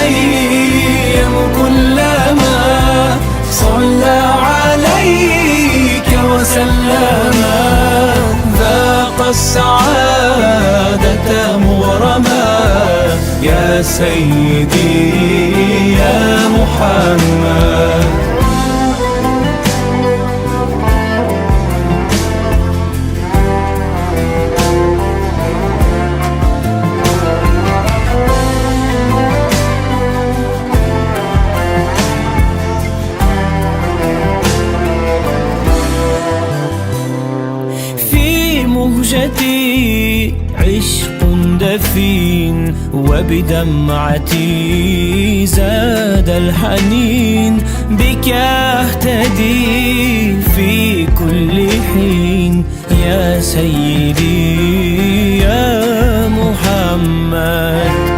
الأيام كلما صلى عليك وسلم، ذاق السعادة مغرما يا سيدي يا محمد. مهجتي عشق دفين، وبدمعتي زاد الحنين، بك أهتدي في كل حين يا سيدي يا محمد.